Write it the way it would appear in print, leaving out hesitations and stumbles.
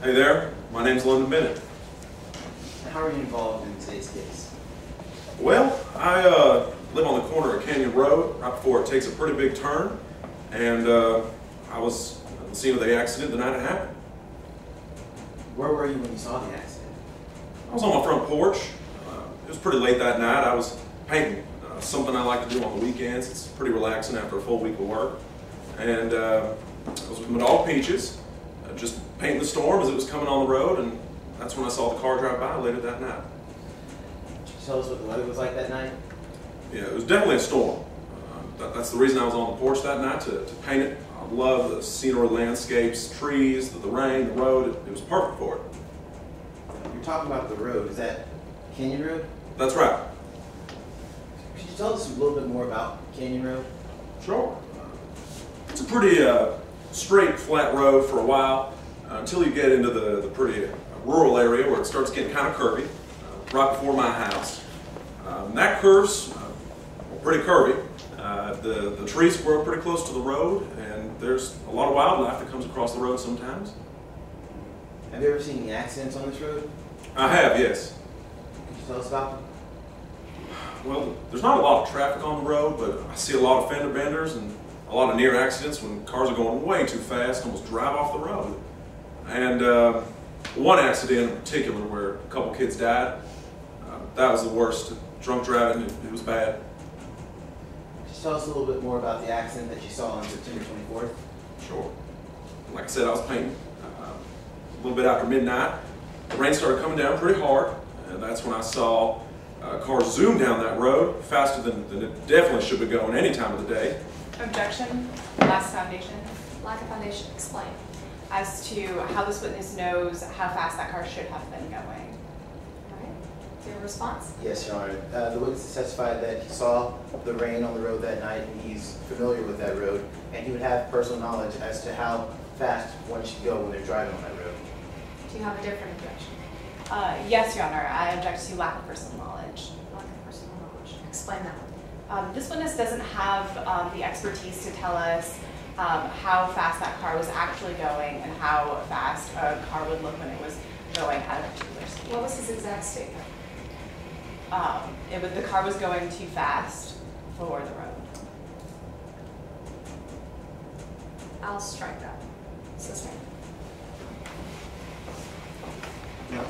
Hey there, my name's Bennet. How are you involved in today's case? Well, I live on the corner of Canyon Road, right before it takes a pretty big turn, and I was at the scene of the accident the night it happened. Where were you when you saw the accident? I was on my front porch. It was pretty late that night. I was painting, something I like to do on the weekends. It's pretty relaxing after a full week of work. And I was with my dog Peaches, just painting the storm as it was coming on the road, and that's when I saw the car drive by later that night. Could you tell us what the weather was like that night? Yeah, it was definitely a storm. That's the reason I was on the porch that night, to paint it. I love the scenery, landscapes, trees, the rain, the road. It was perfect for it. You're talking about the road. Is that Canyon Road? That's right. Could you tell us a little bit more about Canyon Road? Sure. It's a pretty straight, flat road for a while, until you get into the pretty rural area where it starts getting kind of curvy, right before my house. That curve's pretty curvy. The trees grow pretty close to the road, and there's a lot of wildlife that comes across the road sometimes. Have you ever seen any accidents on this road? I have, yes. Could you tell us about them? Well, there's not a lot of traffic on the road, but I see a lot of fender benders and a lot of near accidents when cars are going way too fast, almost drive off the road. And one accident in particular where a couple kids died, that was the worst. Drunk driving, it was bad. Could you tell us a little bit more about the accident that you saw on September 24th? Sure. Like I said, I was painting a little bit after midnight. The rain started coming down pretty hard, and that's when I saw a car zoom down that road faster than it definitely should be going any time of the day. Objection. Last foundation. Lack of foundation, explain. As to how this witness knows how fast that car should have been going. All right. Do you have a response? Yes, Your Honor. The witness testified that he saw the rain on the road that night, and he's familiar with that road, and he would have personal knowledge as to how fast one should go when they're driving on that road. Do you have a different objection? Yes, Your Honor. I object to lack of personal knowledge. Lack of personal knowledge. Explain that one. This witness doesn't have the expertise to tell us how fast that car was actually going and how fast a car would look when it was going at a particular speed. What was his exact statement? The car was going too fast for the road. I'll strike that. Sustained. Now,